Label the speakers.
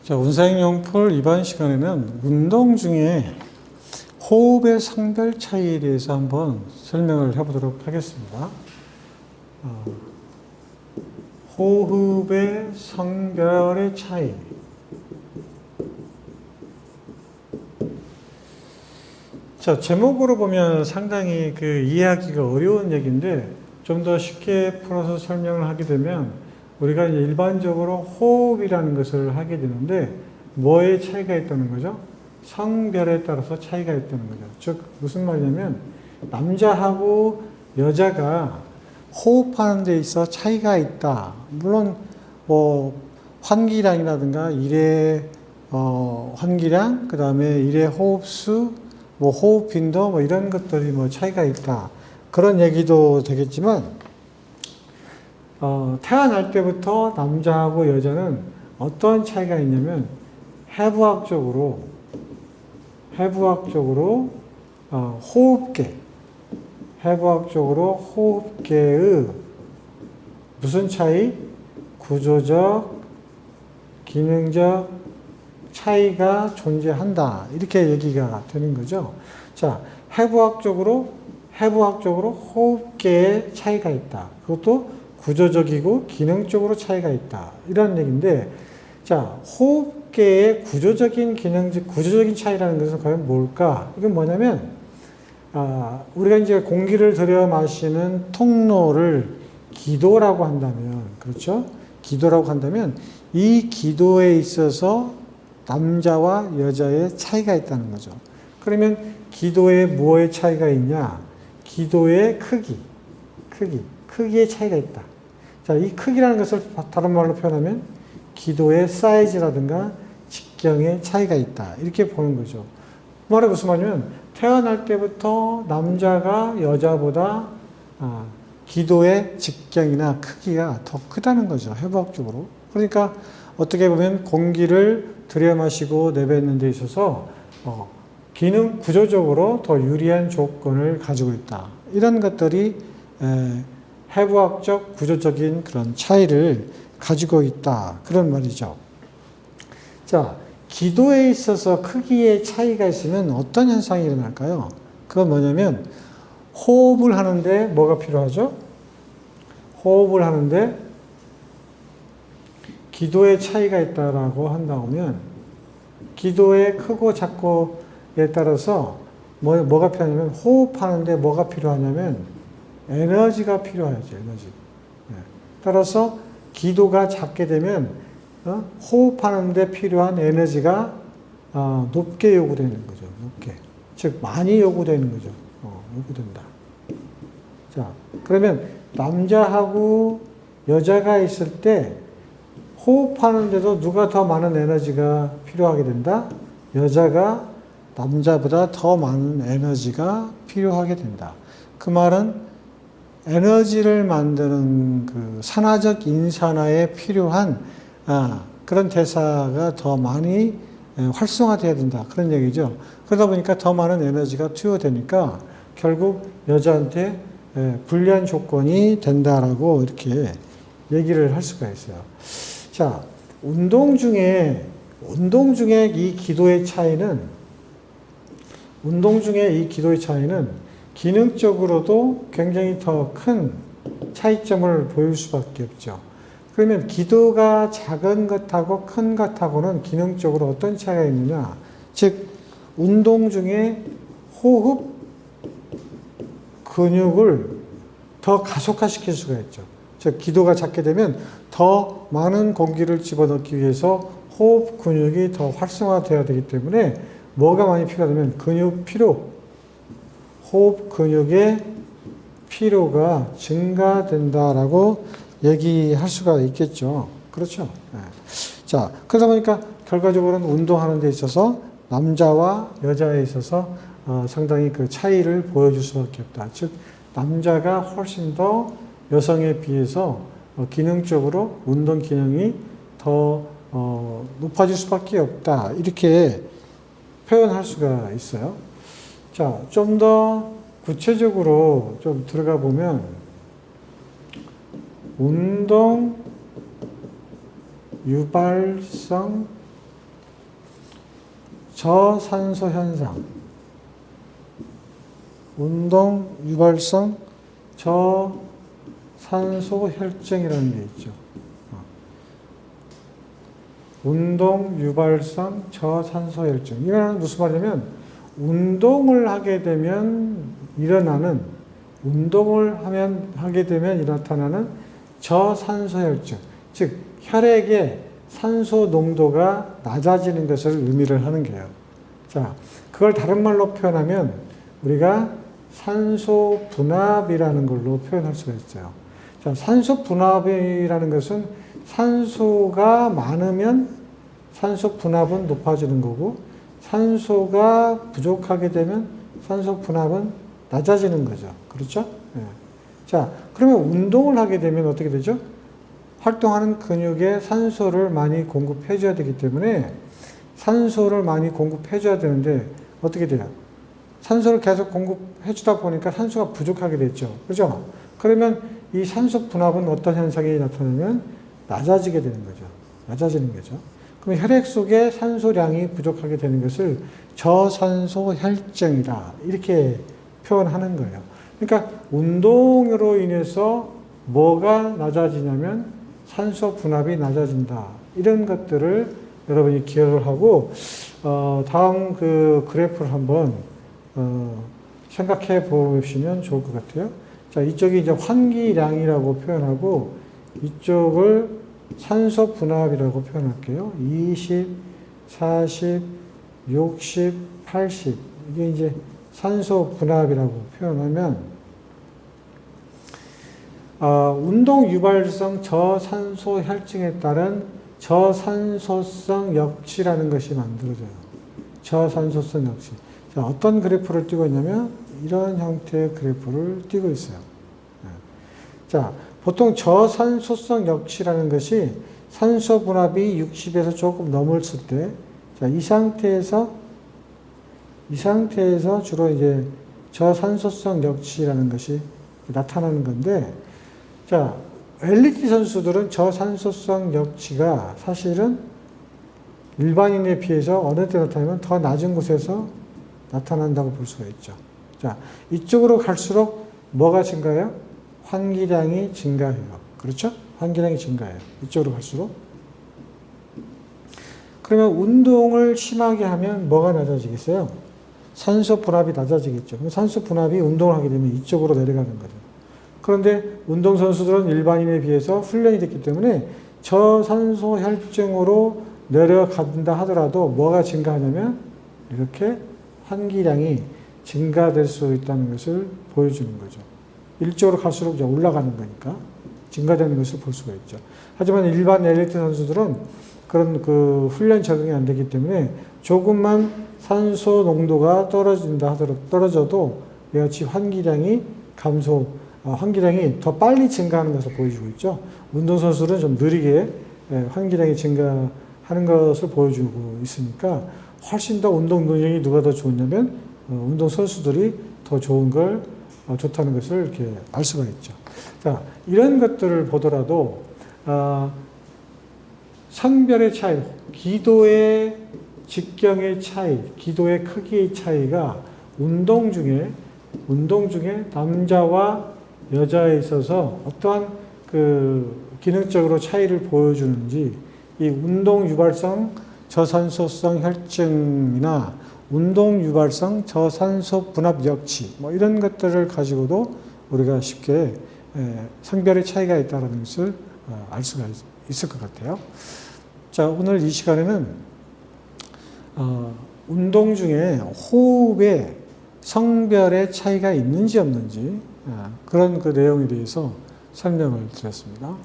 Speaker 1: 자, 운사행용풀 이번 시간에는 운동 중에 호흡의 성별 차이에 대해서 한번 설명을 해보도록 하겠습니다. 호흡의 성별의 차이. 자, 제목으로 보면 상당히 이해하기가 어려운 얘기인데 좀 더 쉽게 풀어서 설명을 하게 되면 우리가 이제 일반적으로 호흡이라는 것을 하게 되는데 뭐에 차이가 있다는 거죠? 성별에 따라서 차이가 있다는 거죠. 즉 무슨 말이냐면 남자하고 여자가 호흡하는 데 있어 차이가 있다. 물론 뭐 환기량이라든가 일의 환기량, 그 다음에 일의 호흡수, 뭐 호흡 빈도 뭐 이런 것들이 뭐 차이가 있다. 그런 얘기도 되겠지만 태어날 때부터 남자하고 여자는 어떤 차이가 있냐면 해부학적으로 호흡계의 무슨 차이? 구조적, 기능적 차이가 존재한다. 이렇게 얘기가 되는 거죠. 자, 해부학적으로 호흡계의 차이가 있다. 그것도 구조적이고 기능적으로 차이가 있다. 이런 얘기인데, 자, 호흡계의 구조적인 차이라는 것은 과연 뭘까? 이건 뭐냐면, 우리가 이제 공기를 들여 마시는 통로를 기도라고 한다면, 그렇죠? 기도라고 한다면, 이 기도에 있어서 남자와 여자의 차이가 있다는 거죠. 그러면 기도에 뭐의 차이가 있냐? 기도의 크기의 차이가 있다. 자, 이 크기라는 것을 다른 말로 표현하면 기도의 사이즈라든가 직경의 차이가 있다. 이렇게 보는 거죠. 그 말이 무슨 말이냐면 태어날 때부터 남자가 여자보다 기도의 직경이나 크기가 더 크다는 거죠. 해부학적으로. 그러니까 어떻게 보면 공기를 들여 마시고 내뱉는 데 있어서 기능 구조적으로 더 유리한 조건을 가지고 있다. 이런 것들이 해부학적 구조적인 그런 차이를 가지고 있다. 그런 말이죠. 자, 기도에 있어서 크기의 차이가 있으면 어떤 현상이 일어날까요? 그건 뭐냐면 호흡을 하는데 뭐가 필요하죠? 호흡을 하는데 기도의 차이가 있다라고 한다면 기도의 크고 작고에 따라서 뭐가 필요하냐면 호흡하는데 뭐가 필요하냐면 에너지가 필요하죠. 에너지. 따라서 기도가 작게 되면 호흡하는데 필요한 에너지가 높게 요구되는 거죠. 높게. 즉 많이 요구되는 거죠. 요구된다. 자, 그러면 남자하고 여자가 있을 때 호흡하는데도 누가 더 많은 에너지가 필요하게 된다? 여자가 남자보다 더 많은 에너지가 필요하게 된다. 그 말은 에너지를 만드는 그 산화적 인산화에 필요한 그런 대사가 더 많이 활성화되어야 된다. 그런 얘기죠. 그러다 보니까 더 많은 에너지가 투여되니까 결국 여자한테 불리한 조건이 된다라고 이렇게 얘기를 할 수가 있어요. 자, 운동 중에 이 기도의 차이는 기능적으로도 굉장히 더 큰 차이점을 보일 수밖에 없죠. 그러면 기도가 작은 것하고 큰 것하고는 기능적으로 어떤 차이가 있느냐? 즉, 운동 중에 호흡 근육을 더 가속화시킬 수가 있죠. 즉, 기도가 작게 되면 더 많은 공기를 집어넣기 위해서 호흡 근육이 더 활성화되어야 되기 때문에 뭐가 많이 필요하냐면 호흡 근육의 피로가 증가된다라고 얘기할 수가 있겠죠. 그렇죠. 자, 그러다 보니까 결과적으로는 운동하는 데 있어서 남자와 여자에 있어서 상당히 그 차이를 보여줄 수밖에 없다. 즉, 남자가 훨씬 더 여성에 비해서 기능적으로 운동 기능이 더 높아질 수밖에 없다. 이렇게 표현할 수가 있어요. 자, 좀 더 구체적으로 좀 들어가 보면 운동 유발성 저산소 현상, 운동 유발성 저산소 혈증이라는 게 있죠. 운동 유발성 저산소 혈증. 이거는 무슨 말이냐면 운동을 하게 되면 하게 되면 나타나는 저산소 혈증. 즉 혈액의 산소 농도가 낮아지는 것을 의미를 하는 거예요. 자, 그걸 다른 말로 표현하면 우리가 산소 분압이라는 걸로 표현할 수가 있어요. 자, 산소 분압이라는 것은 산소가 많으면 산소 분압은 높아지는 거고, 산소가 부족하게 되면 산소 분압은 낮아지는 거죠. 그렇죠? 네. 자, 그러면 운동을 하게 되면 어떻게 되죠? 활동하는 근육에 산소를 많이 공급해 줘야 되기 때문에 산소를 많이 공급해 줘야 되는데 어떻게 돼요? 산소를 계속 공급해 주다 보니까 산소가 부족하게 됐죠. 그죠? 그러면 이 산소 분압은 어떤 현상이 나타나면 낮아지게 되는 거죠. 낮아지는 거죠. 그럼 혈액 속에 산소량이 부족하게 되는 것을 저산소 혈증이다. 이렇게 표현하는 거예요. 그러니까 운동으로 인해서 뭐가 낮아지냐면 산소 분압이 낮아진다. 이런 것들을 여러분이 기억을 하고, 다음 그 그래프를 한번, 생각해 보시면 좋을 것 같아요. 자, 이쪽이 이제 환기량이라고 표현하고, 이쪽을 산소 분압이라고 표현할게요. 20, 40, 60, 80. 이게 이제 산소 분압이라고 표현하면, 운동 유발성 저산소 혈증에 따른 저산소성 역치라는 것이 만들어져요. 저산소성 역치. 자, 어떤 그래프를 띄고 있냐면 이런 형태의 그래프를 띄고 있어요. 자, 보통 저산소성 역치라는 것이 산소 분압이 60에서 조금 넘었을 때, 자, 이 상태에서 주로 이제 저산소성 역치라는 것이 나타나는 건데, 자, 엘리트 선수들은 저산소성 역치가 사실은 일반인에 비해서 어느 때 나타나면 더 낮은 곳에서 나타난다고 볼 수가 있죠. 자, 이쪽으로 갈수록 뭐가 증가해요? 환기량이 증가해요. 그렇죠? 환기량이 증가해요. 이쪽으로 갈수록. 그러면 운동을 심하게 하면 뭐가 낮아지겠어요? 산소 분압이 낮아지겠죠. 그럼 산소 분압이 운동을 하게 되면 이쪽으로 내려가는 거죠. 그런데 운동선수들은 일반인에 비해서 훈련이 됐기 때문에 저산소 혈증으로 내려간다 하더라도 뭐가 증가하냐면 이렇게 환기량이 증가될 수 있다는 것을 보여주는 거죠. 일쪽으로 갈수록 이제 올라가는 거니까 증가되는 것을 볼 수가 있죠. 하지만 일반 엘리트 선수들은 그런 그 훈련 적응이 안 되기 때문에 조금만 산소 농도가 떨어져도 이같이 환기량이 더 빨리 증가하는 것을 보여주고 있죠. 운동선수들은 좀 느리게 환기량이 증가하는 것을 보여주고 있으니까 훨씬 더 운동 능력이 누가 더 좋냐면 운동선수들이 더 좋다는 것을 이렇게 알 수가 있죠. 자, 이런 것들을 보더라도, 성별의 차이, 기도의 직경의 차이, 기도의 크기의 차이가 운동 중에 남자와 여자에 있어서 어떠한 그 기능적으로 차이를 보여주는지, 이 운동 유발성 저산소성 혈증이나 운동 유발성 저산소 분압 역치, 뭐 이런 것들을 가지고도 우리가 쉽게 성별의 차이가 있다는 것을 알 수가 있을 것 같아요. 자, 오늘 이 시간에는 운동 중에 호흡에 성별의 차이가 있는지 없는지 그런 그 내용에 대해서 설명을 드렸습니다.